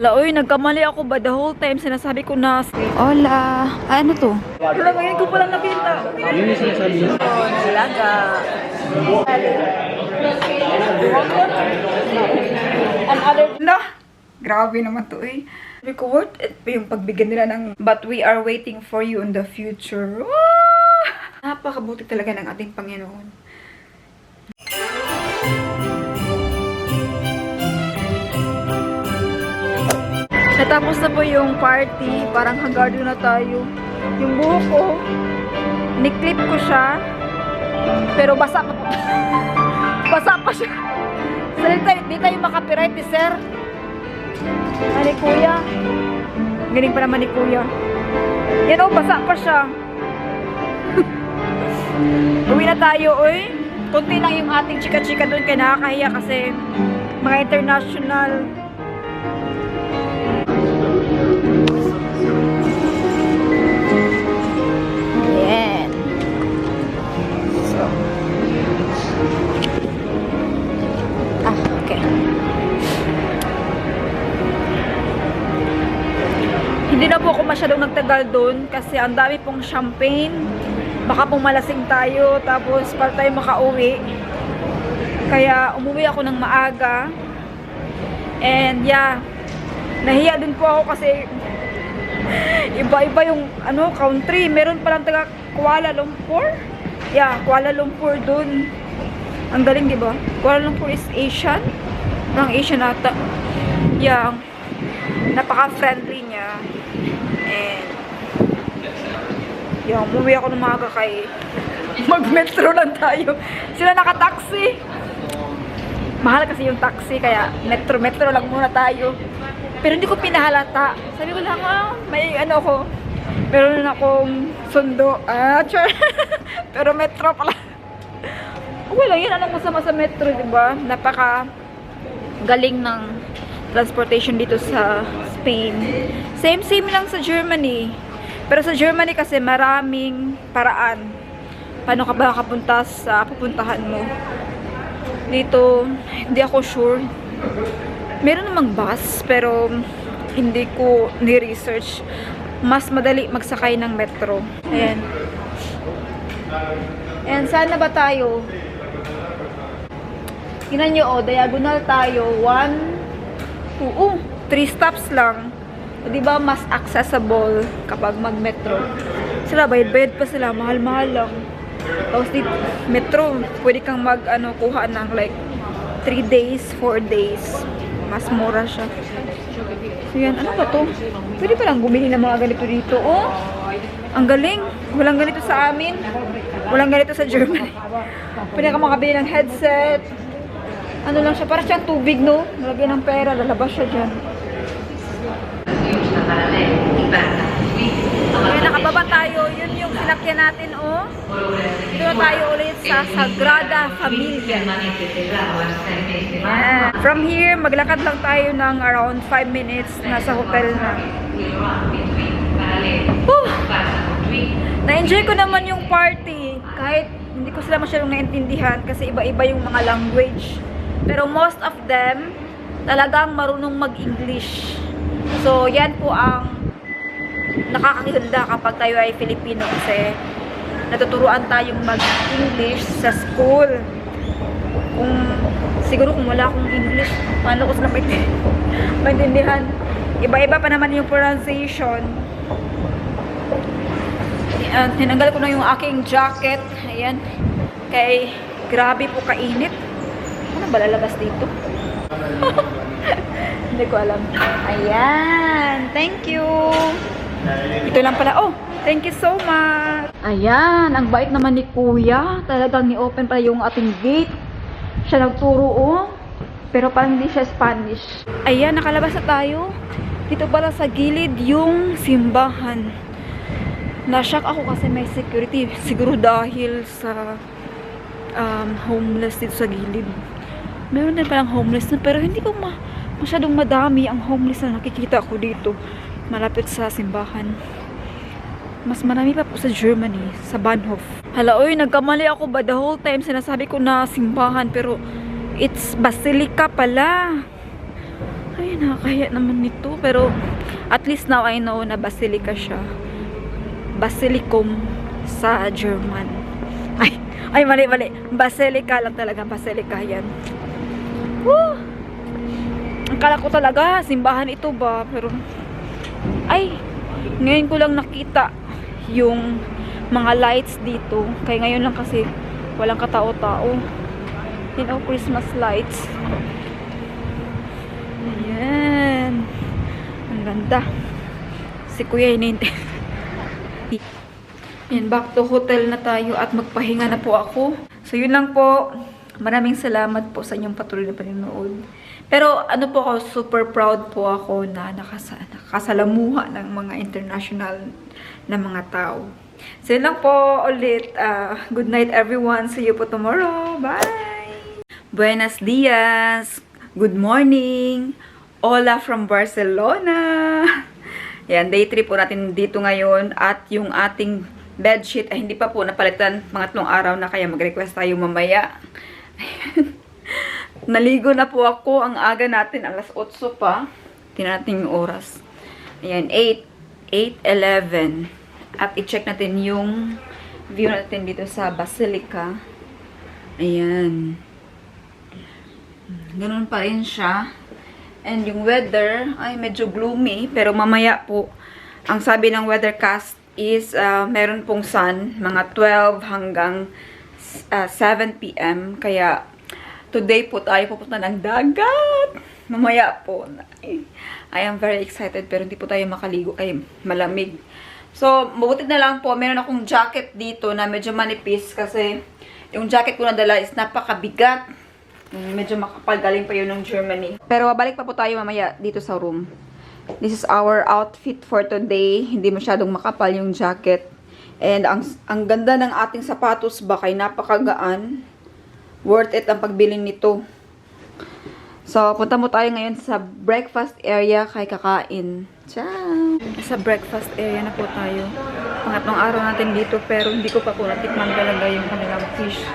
Laoy, nagkamali ako ba the whole time sinasabi ko na hola. Ano to? Wala, ngayon ko palang nakita. Yun yung sinasabi niya. Laga. Na, grabe naman to eh. Sabi ko, worth it pa yung pagbigyan nila ng but we are waiting for you in the future. Napakabuti talaga ng ating Panginoon. Natapos na po yung party. Parang hanggardo na tayo. Yung buhok ko, niklip ko siya. Pero basa pa po. Basa pa siya. So, di tayo makapiright ni sir. Ani kuya. Galing pa naman ni kuya. Yan o, basa pa siya. Uwi na tayo, oy. Kunti lang yung ating chika-chika doon kaya nakakahiya kasi mga international. Yan. So. Okay. Hindi na po ako masyadong nagtagal doon kasi ang dami pong champagne. Baka pong malasing tayo tapos para tayo makauwi. Kaya umuwi ako ng maaga. And yeah, nahiya din po ako kasi iba-iba yung country. Meron palang taga Kuala Lumpur. Yeah, Kuala Lumpur dun. Ang galing, di ba? Kuala Lumpur is Asian. Parang Asian ata. Yeah, napaka-friendly niya. And yeah, umuwi ako ng maaga kay mag-metro lang tayo. Sila naka-taxi. Mahal kasi yung taxi kaya metro lang muna tayo. Pero hindi ko pinahalata. Sabi ko lang, may ko. Meron akong sundo. Pero metro pala. Okay lang yan. Anong masama sa metro, diba? Napaka galing ng transportation dito sa Spain. Same lang sa Germany. Pero sa Germany kasi maraming paraan. Paano ka ba nakapunta sa pupuntahan mo? Dito, hindi ako sure. Meron namang bus, pero hindi ko ni-research. Mas madali magsakay ng metro. Ayan. And saan na ba tayo? Tingnan nyo, diagonal tayo. 1, 2, 3 stops lang. O, diba, mas accessible kapag mag-metro. Sila, bayad-bayad pa sila. Mahal-mahal lang. Tapos dito, metro, pwede kang kuha ng like 3 days, 4 days. Mas mura siya. So yan, ano ba to? Pwede palang bumili ng mga ganito dito. Oh, ang galing. Walang ganito sa amin. Walang ganito sa Germany. Pwede ka makabili ng headset. Ano lang siya, parang siyang tubig, no? Nalagyan ng pera, lalabas siya dyan. Kaya nakababa tayo, yun yung sinakyan natin, oh. Dito na tayo ulit sa Sagrada Familia. Yeah. From here, maglakad lang tayo ng around 5 minutes. Nasa hotel na. Na-enjoy ko naman yung party. Kahit hindi ko sila masyadong naintindihan kasi iba-iba yung mga language. Pero most of them, talagang marunong mag-English. So, yan po ang nakakaganda kapag tayo ay Filipino kasi natuturuan tayong mag-English sa school. Siguro kung wala akong English, paano ko sila maintindihan? Iba-iba pa naman yung pronunciation. Tinanggal ko na yung aking jacket. Ayan. Kay grabe po kainit. Ano ba lalabas dito? Hindi ko alam. Ayan. Thank you. Ito lang pala. Oh, thank you so much. Ayan. Ang bait naman ni Kuya. Talagang ni-open pala yung ating gate. Siya nagturo, oh. Pero parang hindi siya Spanish. Ayan, nakalabas na tayo. Dito pala sa gilid yung simbahan. Na-shock ako kasi may security. Siguro dahil sa homeless dito sa gilid. Meron din palang homeless na, pero hindi ko masyadong madami ang homeless na nakikita ko dito. Malapit sa simbahan. Mas marami pa po sa Germany, sa Bahnhof. Hala, oy, nagkamali ako ba the whole time sinasabi ko na simbahan, pero it's Basilica pala. Ay, nakakahiya naman nito. Pero, at least now I know na basilica siya. Basilicum sa German. Ay, mali. Basilica lang talaga. Basilica yan. Woo! Akala ko talaga, simbahan ito ba? Pero, ay, ngayon ko lang nakita yung mga lights dito. Kaya ngayon lang kasi walang katao-tao. Christmas lights. Ayan. Ang ganda. Si Kuya hinihintay. Yan, back to hotel na tayo at magpahinga na po ako. So, yun lang po. Maraming salamat po sa inyong patuloy na panonood. Pero, ano po ako, super proud po ako na nakasalamuha ng mga international na mga tao. So, yun lang po ulit. Good night everyone. See you po tomorrow. Bye! Buenos dias! Good morning! Hola from Barcelona! Yan, day 3 po natin dito ngayon. At yung ating bedsheet ay hindi pa po napalitan. Mga 3 araw na, kaya mag-request tayo mamaya. Naligo na po ako. Ang aga natin, alas 8 pa. Tingnan natin yung oras. Ayan, 8:11. At i-check natin yung view natin dito sa Basilica. Ayan. Ganun pa rin siya. And yung weather ay medyo gloomy. Pero mamaya po, ang sabi ng weathercast is meron pong sun. Mga 12 hanggang 7 p.m. Kaya today po tayo pupunta ng dagat. Mamaya po. I am very excited pero hindi po tayo makaligo kaya malamig. So, mabuti na lang po. Meron akong jacket dito na medyo manipis kasi yung jacket ko na dala is napakabigat. Medyo makapal, galing pa yun ng Germany. Pero babalik pa po tayo mamaya dito sa room. This is our outfit for today. Hindi masyadong makapal yung jacket. And ang ganda ng ating sapatos ba kay napakagaan. Worth it ang pagbili nito. So, punta mo tayo ngayon sa breakfast area kay kakain. Ciao! Sa breakfast area na po tayo. Pangatlong araw natin dito pero hindi ko pa po natikman talaga yung kanilang fish.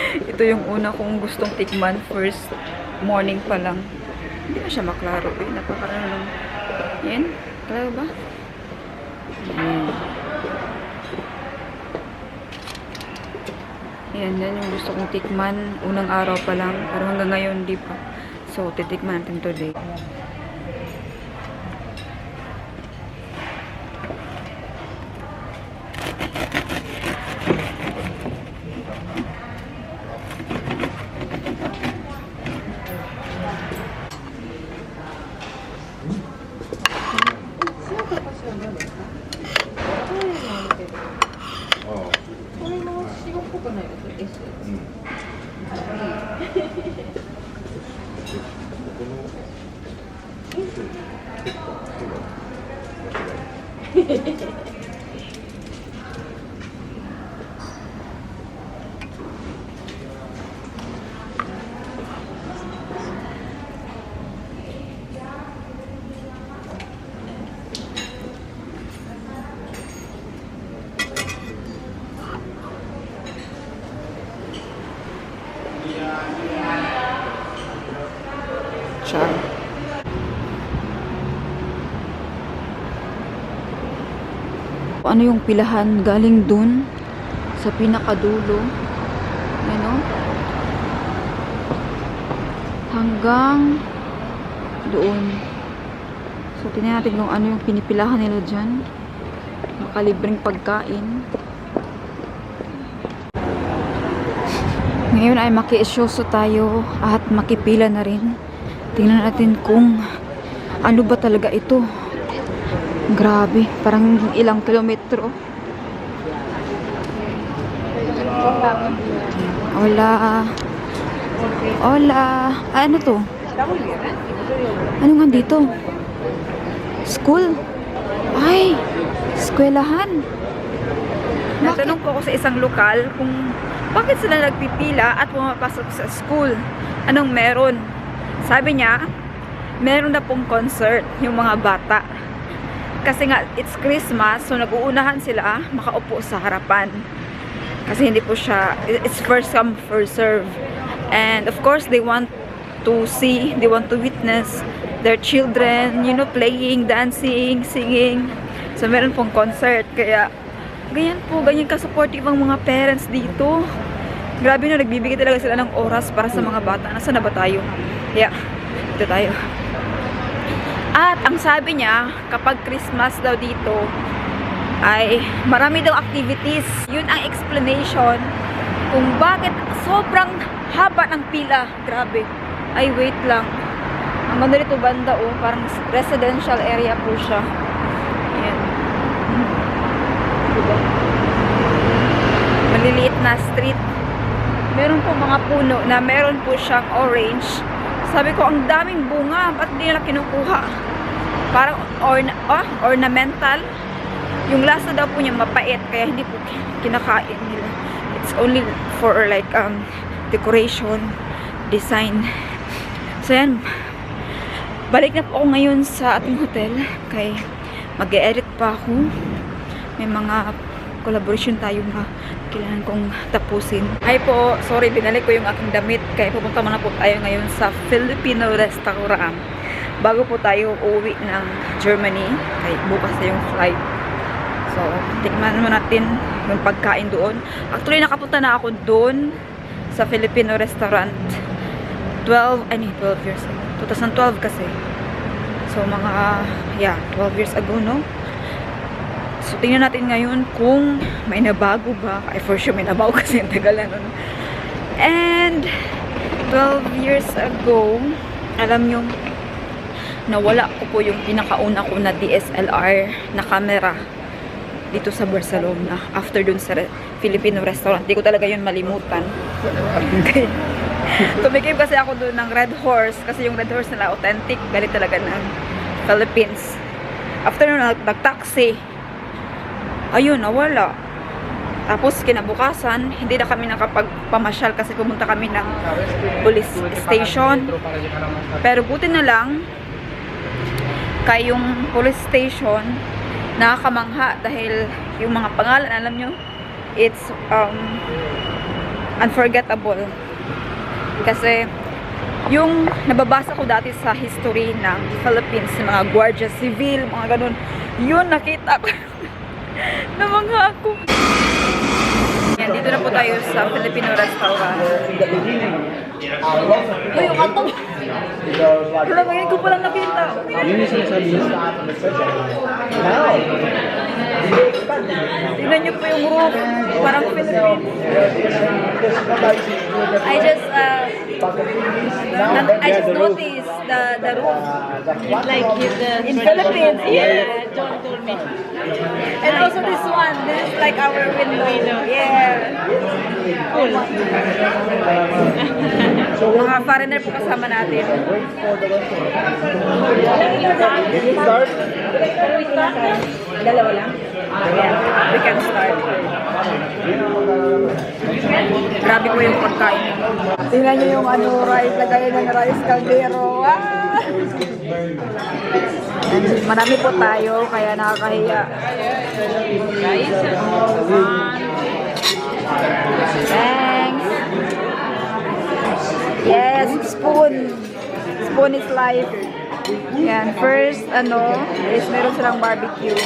Ito yung una kong gustong tikman. First morning pa lang. Hindi na siya maklaro. Napakarano lang. Yan. Klaro ba? Yan. Yan yung gusto kong tikman. Unang araw pa lang. Pero hanggang ngayon, di pa. So, titikman natin today. Char. Ano yung pilahan galing dun sa pinakadulo, ano, hanggang doon. So tingnan natin kung ano yung pinipilahan nila dyan. Makalibreng pagkain. Ngayon ay maki-isyoso tayo at makipila na rin. Tingnan natin kung ano ba talaga ito. Grabe, parang ilang kilometro. Hola. Hola. Ano to? Ano nga dito? School? Ay, eskwelahan. Natanong ko sa isang lokal kung bakit sila nagpipila at pumapasok sa school. Anong meron? Sabi niya, meron na pong concert yung mga bata. Kasi nga, it's Christmas, so nag-uunahan sila makaupo sa harapan. Kasi hindi po siya, it's first come, first serve. And of course, they want to see, they want to witness their children, you know, playing, dancing, singing. So, meron pong concert. Kaya, ganyan ka-supportive ang mga parents dito. Grabe na, nagbibigay talaga sila ng oras para sa mga bata. Nasaan na ba tayo? Yeah, dito tayo. At, ang sabi niya, kapag Christmas daw dito, ay marami daw activities. Yun ang explanation kung bakit sobrang haba ng pila. Grabe. Ay, wait lang. Ang ganda dito banda, oh. Parang residential area po siya. Ayan. Diba? Maliliit na street. Meron po mga puno na meron po siyang orange. Sabi ko, ang daming bunga. Ba't hindi nila kinukuha? Parang ornamental. Yung lasa daw po niya mapait. Kaya hindi po kinakain nila. It's only for like decoration, design. So yan. Balik na po ako ngayon sa ating hotel. Kaya mag-e-edit pa ako. May mga collaboration tayo na kailangan kong tapusin. Hi po, sorry, binalik ko yung aking damit. Kaya pupunta muna po tayo ngayon sa Filipino restaurant. Bago po tayo uuwi ng Germany. Kaya bukas na yung flight. So, tikman mo natin yung pagkain doon. Actually, nakapunta na ako doon sa Filipino restaurant 12 years ago. 2012 kasi. So, mga, 12 years ago, no? So, tingnan natin ngayon kung may nabago ba. Ay, for sure, may nabago kasi yung tagal na nun. And, 12 years ago, alam nyo, nawala ko po yung pinakauna ko na DSLR na camera dito sa Barcelona. After dun sa Filipino restaurant. Di ko talaga yun malimutan. Okay. Tumikim kasi ako dun ng Red Horse. Kasi yung Red Horse nila, authentic. Galit talaga ng Philippines. After nun, nag-taxi. Ayun, nawala. Tapos, kinabukasan, hindi na kami nakapagpamasyal kasi pumunta kami ng police station. Pero buti na lang, kaya yung police station, nakakamangha dahil yung mga pangalan, alam nyo, it's unforgettable. Kasi, yung nababasa ko dati sa history ng Philippines, mga Guardia Civil, mga ganun, yun, nakita ko na mga ako. Yan, dito na po tayo sa Filipino restaurant. Uy, yung atong. Wala, ngayon ko palang nakita. Yun yung sinasabi niya. Tignan niyo po yung roof. Parang Philippines. I just noticed the roof. It's like In Philippines, yeah, John told me. And also this one, this is like our window. Yeah. Cool. Mga foreigner po kasama natin. Dalawa lang? Yeah, we can start. Grabe po yung pagkain. Tingnan nyo yung rice, lagayan ng rice caldero. Ah! Marami po tayo, kaya nakakahiya. Thanks. Yes, spoon. Spoon is life. Yan, first, is meron silang barbecue.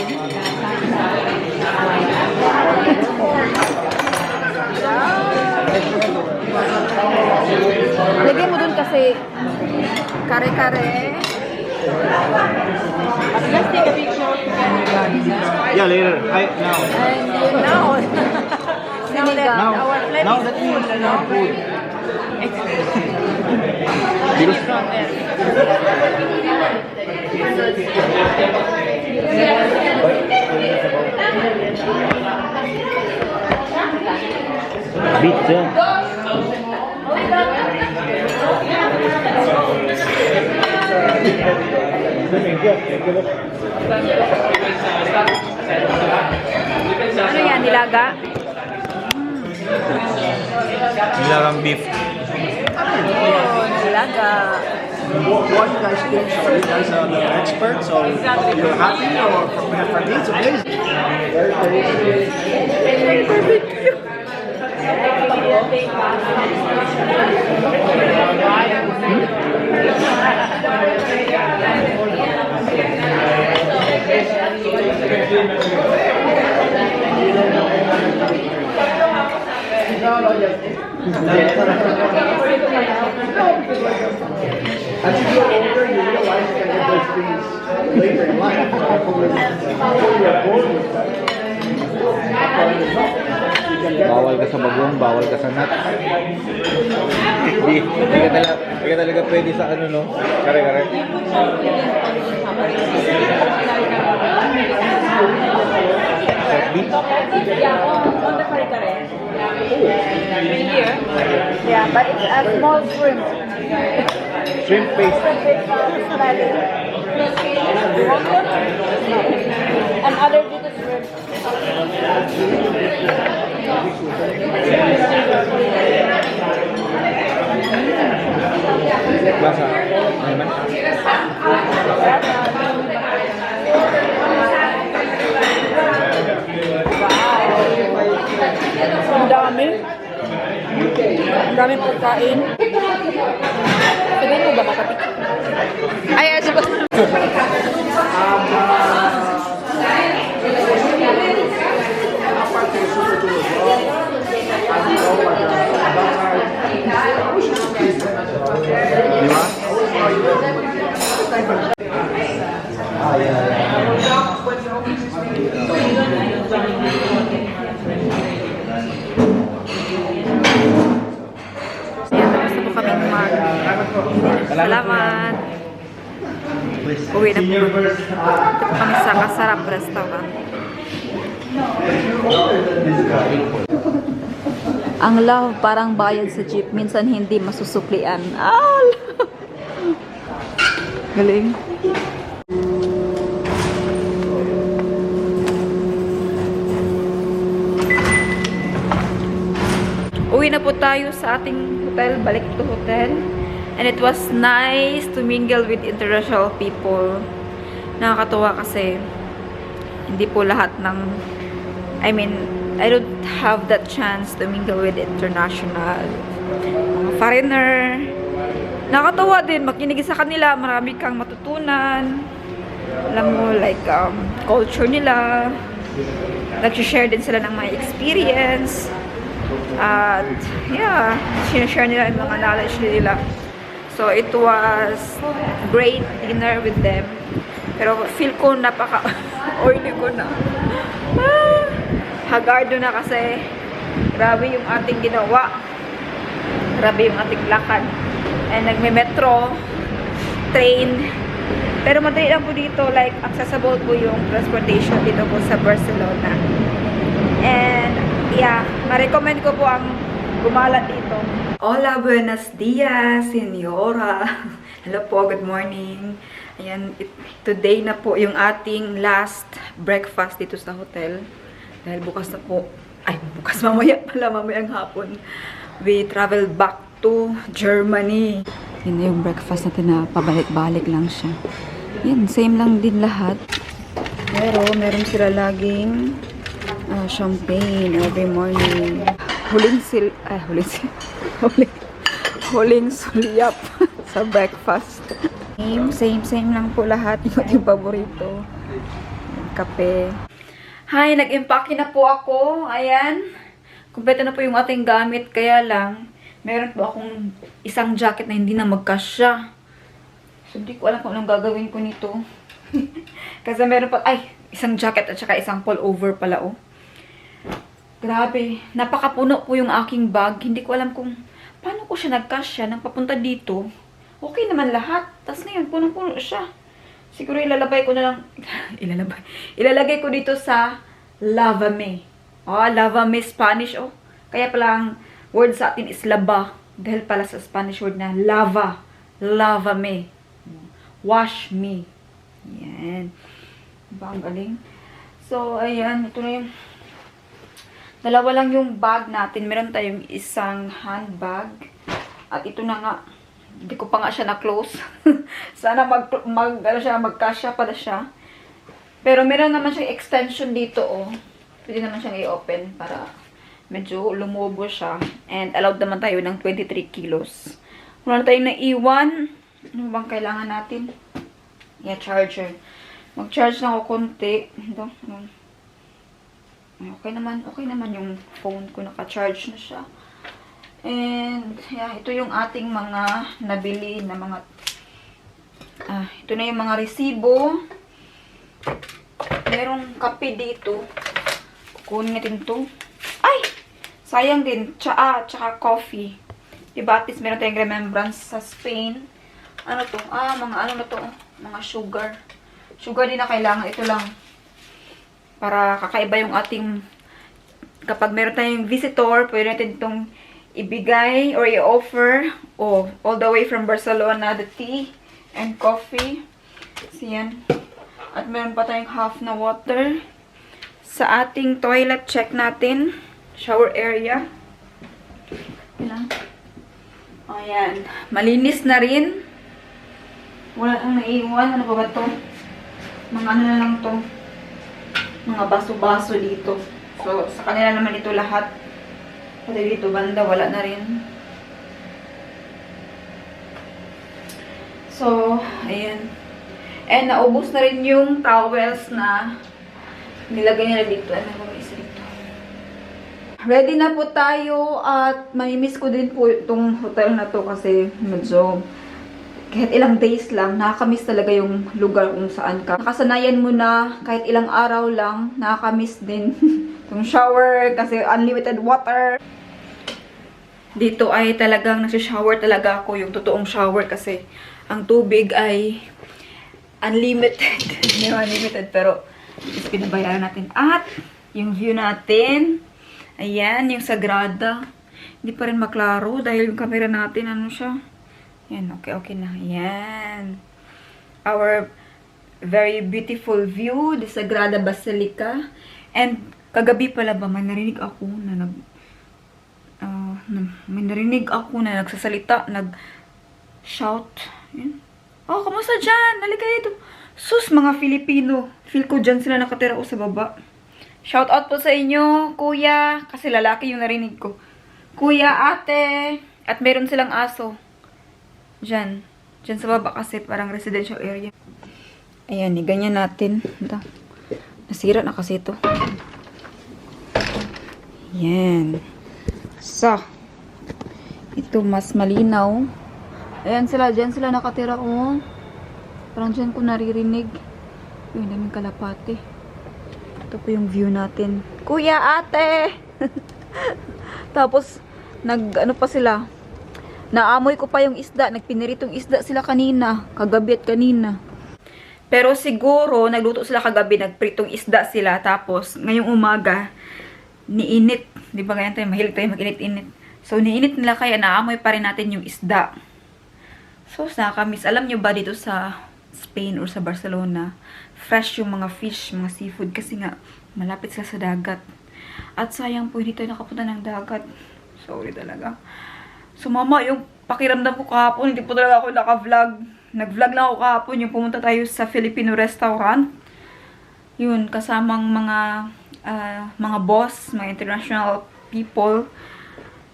Lagay mo dun kasi kare-kare. Let's take a picture together. Yeah, later. Now. And now, sinigang. Now that we have food. It's not there. Pizza. Ano yan, nilaga? Nilagang beef. Oh, nilaga. What do you guys think? So you guys are the experts, so you're happy or for me it's amazing. Barbecue. As you get older, you realize you can get those things later in life. Before you're bored with them, Bawal ka sa bagong, bawal ka sa nut. Hindi ka talaga pwede sa ano, no? Kare-kare. Yeah, but it's a small shrimp. Shrimp paste. And other little shrimp. Lasa. Ano naman? Ang dami. Ang dami pagkain. Sabihin mo ba makapit? Ay, sabi. Di ba? Ayan, tapos na po kami mag... Salamat. Uwi na po. Ito po kami sa Kasarap Restaurant. Ang love parang bayad sa jeep. Minsan hindi masusuklian. Galing. Uwi na po tayo sa ating hotel. Balik to hotel. And it was nice to mingle with international people. Nakakatuwa kasi hindi po lahat ng... I don't have that chance to mingle with international mga foreigner. Nakakatawa din, makinig sa kanila, marami kang matutunan. Alam mo, like, culture nila. Nag-share din sila ng mga experience. At, yeah, sinashare nila yung mga knowledge nila. So, it was great dinner with them. Pero feel ko napaka-oily ko na. Hagardo na kasi grabe yung ating ginawa. Grabe yung ating lakad. And nagme-metro, train. Pero madali lang po dito, like accessible po yung transportation dito po sa Barcelona. And yeah, ma-recommend ko po ang gumala dito. Hola, buenos dias, señora. Hello po, good morning. Ayan, today na po yung ating last breakfast dito sa hotel. Dahil bukas na po, bukas mamaya pala, mamayang hapon, we travel back to Germany. Yun na yung breakfast natin na pabalik-balik lang siya. Yan, same lang din lahat. Pero meron sila laging champagne every morning. Huling sulyap sa breakfast. Same lang po lahat. Yung ating paborito. Kape. Hi, nag-impake na po ako. Ayan. Kumpleto na po yung ating gamit. Kaya lang, meron po akong isang jacket na hindi na magkasya. So, hindi ko alam kung anong gagawin ko nito. Kasi meron pa, isang jacket at saka isang pullover pala, oh. Grabe. Napakapuno po yung aking bag. Hindi ko alam kung paano ko siya nagkasya nang papunta dito. Okay naman lahat. Tapos ngayon, punong-puno siya. Siguro ilalagay ko na lang, ilalagay ko dito sa lavame. Lavame Spanish, oh. Kaya pala ang word sa atin is laba. Dahil pala sa Spanish word na lava. Lavame. Wash me. Yan. Diba ang galing? So, ayan. Ito na yung, dalawa lang yung bag natin. Meron tayong isang handbag. At ito na nga, hindi ko pa nga siya na-close. Sana magkasya pala siya. Pero meron naman siyang extension dito, oh. Pwede naman siyang i-open para medyo lumubo siya. And allowed naman tayo ng 23 kilos. Wala na tayong naiwan. Ano bang kailangan natin? Yeah, charger. Mag-charge na ako konti. Ito. Okay naman yung phone ko. Naka-charge na siya. And, yeah, ito yung ating mga nabili na mga... ito na yung mga resibo. Merong kape dito. Kukunin natin to. Ay! Sayang din. Tsaka coffee. Diba, at least meron tayong remembrance sa Spain. Ano to? Mga ano na to? Mga sugar. Sugar din na kailangan. Ito lang. Para kakaiba yung ating... Kapag meron tayong visitor, pwede natin itong ibigay or i-offer. All the way from Barcelona, the tea and coffee. So, yan. At meron pa tayong half na water. Sa ating toilet, check natin. Shower area. Yan. Ayan. Malinis na rin. Wala nang naiwan. Ano ba to? Mga ano na lang to. Mga baso-baso dito. So, sa kanila naman ito lahat. Pati dito banda, wala na rin. So, ayan. And naubos na rin yung towels na nilagay nila dito. Ano ba isa dito? Ready na po tayo at mamimiss ko din po itong hotel na to kasi medyo kahit ilang days lang, nakakamiss talaga yung lugar kung saan ka. Nakasanayan mo na kahit ilang araw lang, nakakamiss din yung shower kasi unlimited water. Dito ay talagang nasi-shower talaga ako, yung totoong shower kasi ang tubig ay unlimited. Hindi unlimited pero is pinabayaran natin. At yung view natin, ayan, yung Sagrada. Hindi pa rin maklaro dahil yung camera natin, ano siya. Ayan, okay na. Ayan. Our very beautiful view, the Sagrada Basilica. And kagabi pala ba, may narinig ako na nagsasalita, nag-shout. Ayan. Oh, kamusta dyan? Halika dito. Sus, mga Filipino. Feel ko dyan sila nakatira o sa baba. Shout out po sa inyo, kuya. Kasi lalaki yung narinig ko. Kuya, ate. At meron silang aso. Dyan. Dyan sa baba kasi parang residential area. Ayan, ganyan natin. Ito. Nasira na kasi ito. Ayan. So. Ito mas malinaw. Ayan sila. Dyan sila nakatira. Oh. Parang dyan ko naririnig. Yung daming kalapate. Ito po yung view natin. Kuya, ate! Tapos, ano pa sila? Naamoy ko pa yung isda. Nagpiniritong isda sila kanina. Kagabi at kanina. Pero siguro, nagluto sila kagabi. Nagpritong isda sila. Tapos, ngayong umaga, niinit. Di ba ganyan tayo? Mahilig tayo mag-init-init. So, niinit nila kaya naamoy pa rin natin yung isda. So, nakakamiss. Alam nyo ba dito sa Spain or sa Barcelona, fresh yung mga fish, mga seafood. Kasi nga, malapit sila sa dagat. At sayang po, hindi tayo nakapunta ng dagat. Sorry talaga. Sumama yung pakiramdam ko kahapon. Hindi po talaga ako naka-vlog. Nag-vlog lang ako kahapon. Yung pumunta tayo sa Filipino restaurant. Yun, kasamang mga boss, mga international people.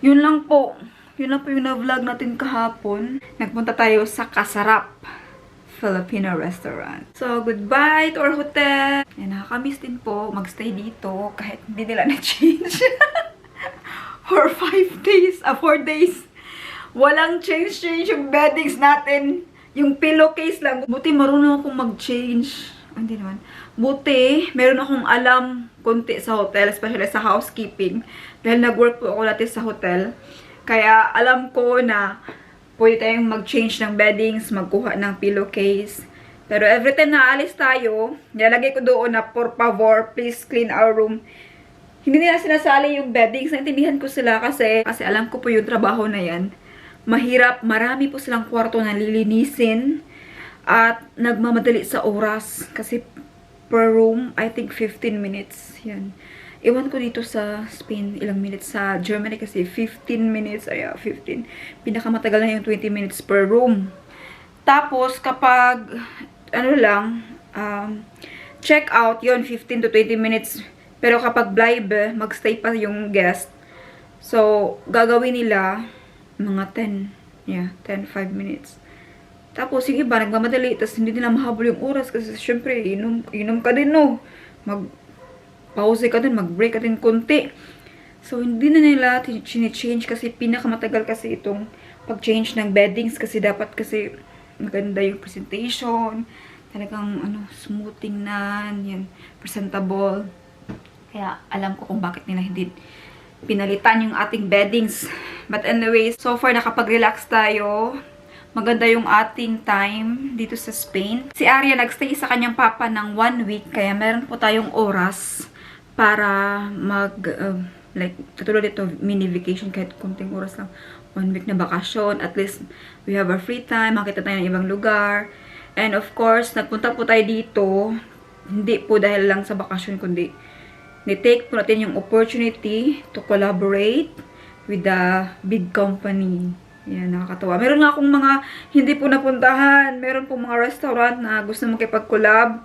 Yun lang po. Yun lang po yung na-vlog natin kahapon. Nagpunta tayo sa Kasarap Filipino restaurant. So, goodbye to our hotel. Yan, nakakamiss din po magstay dito kahit hindi nila na-change. For 5 days, 4 days. Walang change yung beddings natin. Yung pillowcase lang. Buti marunong akong mag-change. Hindi naman. Buti, meron akong alam konti sa hotel, especially sa housekeeping. Dahil nag-work po ako dati sa hotel. Kaya alam ko na pwede tayong mag-change ng beddings, magkuha ng pillowcase. Pero every time na aalis tayo, nilalagay ko doon na, por favor, please clean our room. Hindi nila sinasali yung beddings. Naintindihan ko sila kasi alam ko po yung trabaho na yan. Mahirap, marami po silang kwarto na lilinisin. At nagmamadali sa oras. Kasi per room, I think 15 minutes. Yan. Iwan ko dito sa Spain, ilang minutes. Sa Germany kasi 15 minutes. Ay, 15. Pinakamatagal na yung 20 minutes per room. Tapos, kapag, check out, yun, 15 to 20 minutes. Pero kapag bleibe, magstay pa yung guest, So, gagawin nila mga 10, 5 minutes. Tapos, yung iba, nagmamadali, tapos hindi nila mahabol yung oras kasi syempre, inom ka din, no? Mag-pause ka din, mag-break ka din konti. So, hindi na nila change kasi pinakamatagal kasi itong pag-change ng beddings kasi dapat kasi maganda yung presentation, talagang smoothing na, yan, presentable. Kaya alam ko kung bakit nila hindi pinalitan yung ating beddings. But anyways, so far nakapag-relax tayo. Maganda yung ating time dito sa Spain. Si Arya nagstay sa kanyang papa ng 1 week, kaya meron po tayong oras para like, katulad dito, mini vacation, kahit konting oras lang. 1 week na bakasyon. At least, we have our free time. Makita tayo ng ibang lugar. And of course, nagpunta po tayo dito. Hindi po dahil lang sa bakasyon, kundi ni-take po natin yung opportunity to collaborate with the big company. Yan, nakakatawa. Meron nga akong mga hindi po napuntahan. Meron po mga restaurant na gusto makipag-collab.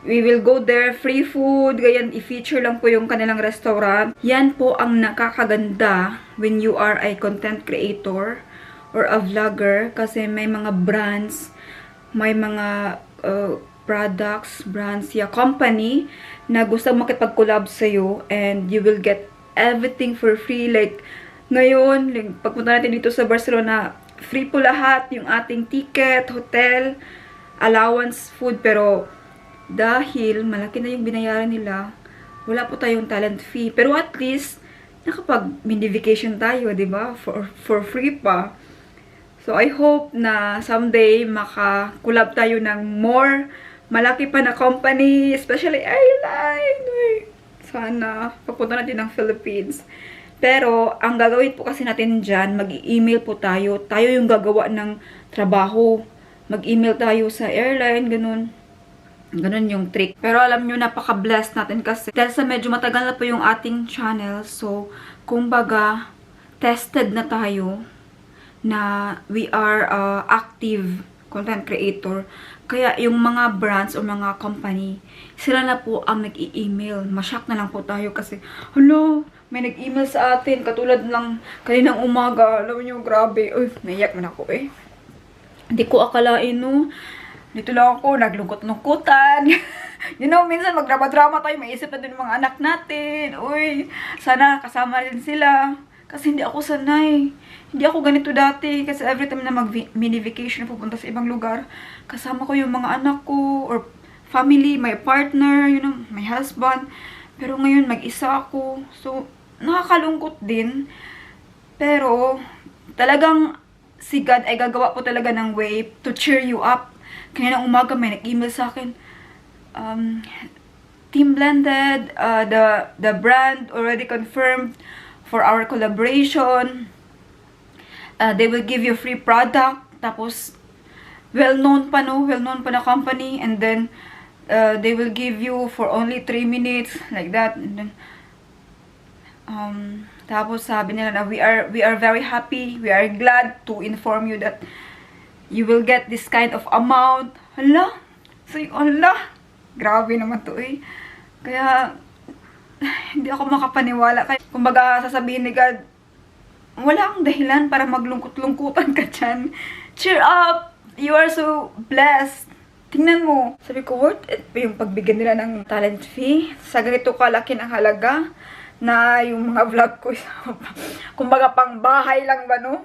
We will go there, free food, ganyan, i-feature lang po yung kanilang restaurant. Yan po ang nakakaganda when you are a content creator or a vlogger kasi may mga brands, may mga products, brands, company na gusto makipag-collab sa'yo and you will get everything for free. Like, ngayon, pagpunta natin dito sa Barcelona, free po lahat, yung ating ticket, hotel, allowance, food, pero dahil malaki na yung binayaran nila, wala po tayong talent fee. Pero at least, nakapag-mini vacation tayo, di ba? For free pa. So, I hope na someday maka-collab tayo ng more malaki pa na company, especially airline. Sana, papunta natin ng Philippines. Pero, ang gagawin po kasi natin dyan, mag-email po tayo. Tayo yung gagawa ng trabaho. Mag-email tayo sa airline, ganun. Ganun yung trick. Pero alam nyo, napaka-blessed natin kasi dahil sa medyo matagal na po yung ating channel. So, kumbaga, tested na tayo na we are active content creator. Kaya yung mga brands o mga company, sila na po ang nag-i-email. Mashock na lang po tayo kasi, hello, may nag-email sa atin. Katulad lang kaninang umaga. Alam nyo, grabe. Uy, naiyak man ako eh. Hindi ko akalain, no. Dito lang ako, naglungkot-lungkutan. You know, minsan magdrama-drama tayo, may isip na din mga anak natin. Uy, sana kasama din sila. Kasi hindi ako sanay. Hindi ako ganito dati. Kasi every time na mag-mini vacation, pupunta sa ibang lugar, kasama ko yung mga anak ko, or family, my partner, you know, my husband. Pero ngayon, mag-isa ako. So, nakakalungkot din. Pero, talagang si God ay gagawa po talaga ng way to cheer you up. Kanina umaga may nag-email sa akin. Team Blended, the brand already confirmed for our collaboration. They will give you free product. Tapos, well-known pa, no? Well-known pa na company. And then, they will give you for only 3 minutes. Like that. And then, tapos sabi nila na we are very happy. We are glad to inform you that you will get this kind of amount. Hala? So, hala? Grabe naman to eh. Kaya, hindi ako makapaniwala. Kaya, kumbaga, sasabihin ni God, wala kang dahilan para maglungkot-lungkutan ka dyan. Cheer up! You are so blessed. Tingnan mo. Sabi ko, worth it ba yung pagbigyan nila ng talent fee? Sa ganito kalaki ng halaga na yung mga vlog ko, kumbaga pang bahay lang ba, no?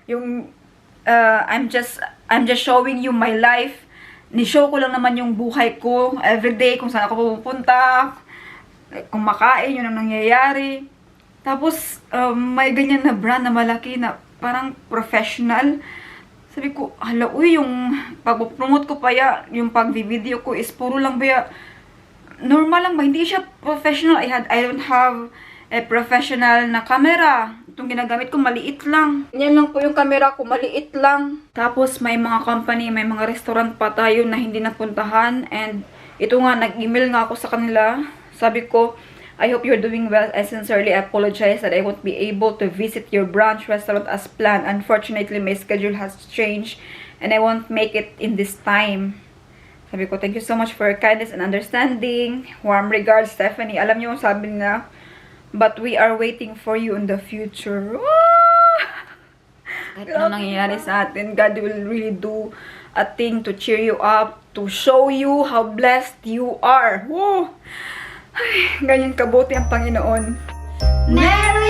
Yung I'm just showing you my life. Ni-show ko lang naman yung buhay ko everyday, kung saan ako pupunta, kung makain, yun ang nangyayari. Tapos, may ganyan na brand na malaki na parang professional. Sabi ko, hala, uy, yung pag-promote ko pa yung pag-video ko is puro lang ba normal lang ba? Hindi siya professional. I don't have a professional na camera. Itong ginagamit ko, maliit lang. Yan lang po yung camera ko, maliit lang. Tapos, may mga company, may mga restaurant pa tayo na hindi napuntahan. And, ito nga, nag-email nga ako sa kanila. Sabi ko, I hope you're doing well. I sincerely apologize that I won't be able to visit your branch restaurant as planned. Unfortunately, my schedule has changed and I won't make it in this time. Sabi ko, thank you so much for your kindness and understanding. Warm regards, Stephanie. Alam niyo, sabi na, But we are waiting for you in the future. Ah! Kahit ano nangyayari sa atin, God will really do a thing to cheer you up, to show you how blessed you are. Woo! Ay, ganyan kabuti ang Panginoon. Merry